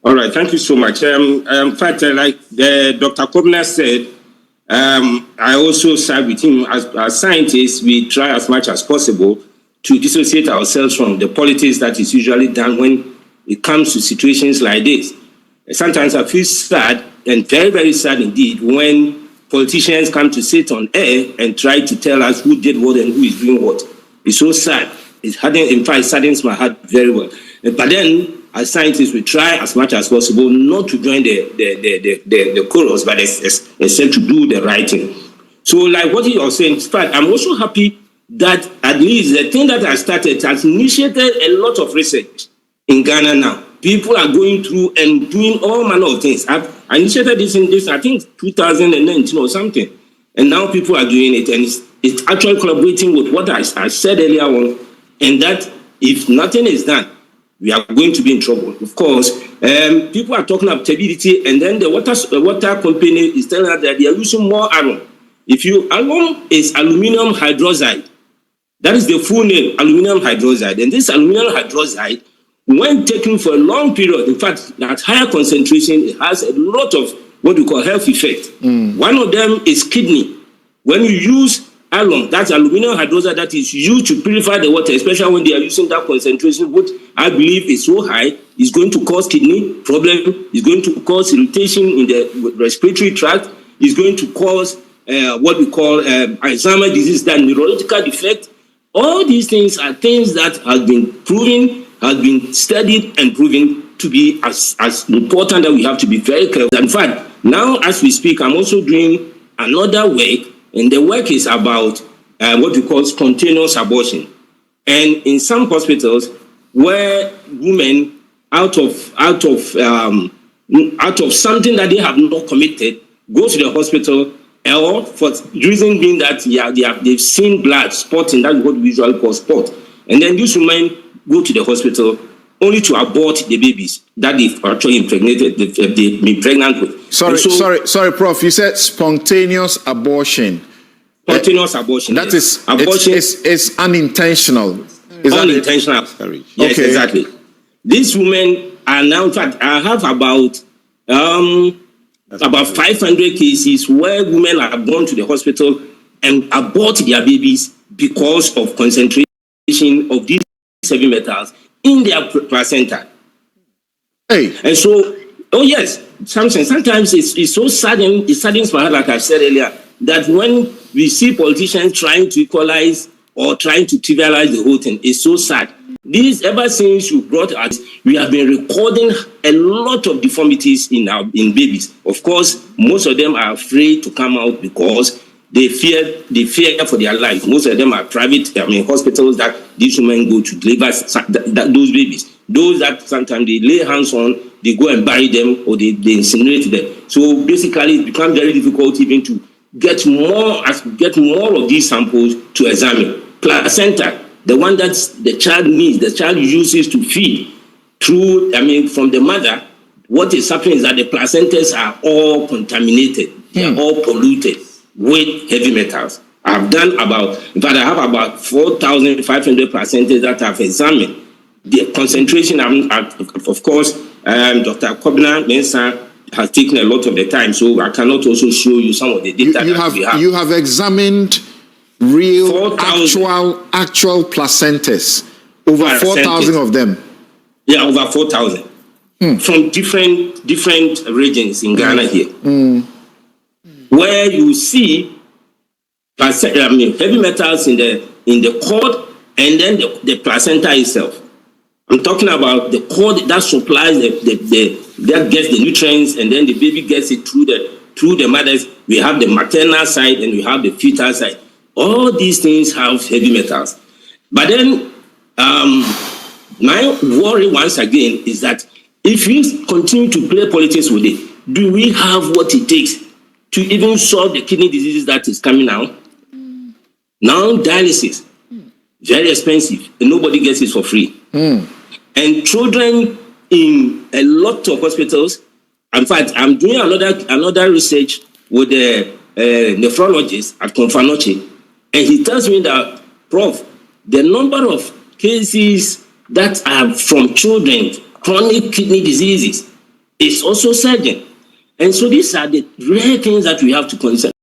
All right, thank you so much. In fact, like Dr. Kobner said, I also side with him. As scientists, we try as much as possible to dissociate ourselves from the politics that is usually done when it comes to situations like this. Sometimes I feel sad, and very, very sad indeed, when politicians come to sit on air and try to tell us who did what and who is doing what. It's so sad. In fact, it saddens my heart very well. But then, as scientists, we try as much as possible not to join the chorus, but instead to do the right thing. So, like what you are saying, in fact, I'm also happy that at least the thing that I started has initiated a lot of research in Ghana now. People are going through and doing all manner of things. I initiated this in I think, 2019 or something. And now people are doing it. And it's actually collaborating with what I said earlier on. And that if nothing is done, we are going to be in trouble. Of course, people are talking about turbidity, and then the water company is telling us that they are using more iron. Iron is aluminum hydroxide. That is the full name, aluminum hydroxide. And this aluminum hydroxide, when taken for a long period, in fact, at higher concentration, it has a lot of what we call health effects. One of them is kidney. When you use alum, that's aluminum hydroxide that is used to purify the water, especially when they are using that concentration, which I believe is so high, is going to cause kidney problem, is going to cause irritation in the respiratory tract, is going to cause what we call Alzheimer's disease, that neurological defect. All these things are things that have been proven, has been studied and proven to be as important, that we have to be very careful. In fact, now as we speak, I'm also doing another work, and the work is about what we call spontaneous abortion. And in some hospitals where women out of something that they have not committed go to the hospital, or for reason being that they've seen blood spotting, that's what we usually call spot. And then these women go to the hospital only to abort the babies that they've actually impregnated, they've been pregnant with. Sorry, Prof. You said spontaneous abortion. Spontaneous abortion. That is abortion. It's unintentional. Unintentional. Yes, okay. Exactly. These women are now, in fact, I have about 500 cases where women are gone to the hospital and abort their babies because of concentration of these heavy metals in their placenta. Hey. And so, oh yes, sometimes it's so saddening, it saddens my heart, like I said earlier, that when we see politicians trying to equalize or trying to trivialize the whole thing, it's so sad. This, ever since you brought us, we have been recording a lot of deformities in babies. Of course, most of them are afraid to come out because they fear for their life. Most of them are private, hospitals that these women go to deliver those babies. Those that sometimes they lay hands on, they go and bury them or they incinerate them. So basically, it becomes very difficult even to get more of these samples to examine. Placenta, the one that the child needs, the child uses to feed through, from the mother, what is happening is that the placentas are all contaminated. They are all polluted with heavy metals. I have about 4,500 placentas that I've examined. The concentration, of course, Dr. Kobner Mensah has taken a lot of the time, so I cannot also show you some of the data we have. You have examined real, actual placentas, over 4,000 of them. Yeah, over 4,000 from different regions in Ghana here, where you see heavy metals in the cord and then the placenta itself. I'm talking about the cord that supplies that gets the nutrients, and then the baby gets it through the mothers. We have the maternal side and we have the fetal side. All these things have heavy metals. But then my worry once again is that if we continue to play politics with it, do we have what it takes to even solve the kidney diseases that is coming out? Now dialysis, very expensive, and nobody gets it for free. And children in a lot of hospitals, in fact, I'm doing another research with the nephrologist at Confanoche, and he tells me that, Prof, the number of cases that are from children, chronic kidney diseases, is also surging. And so these are the rare things that we have to consider.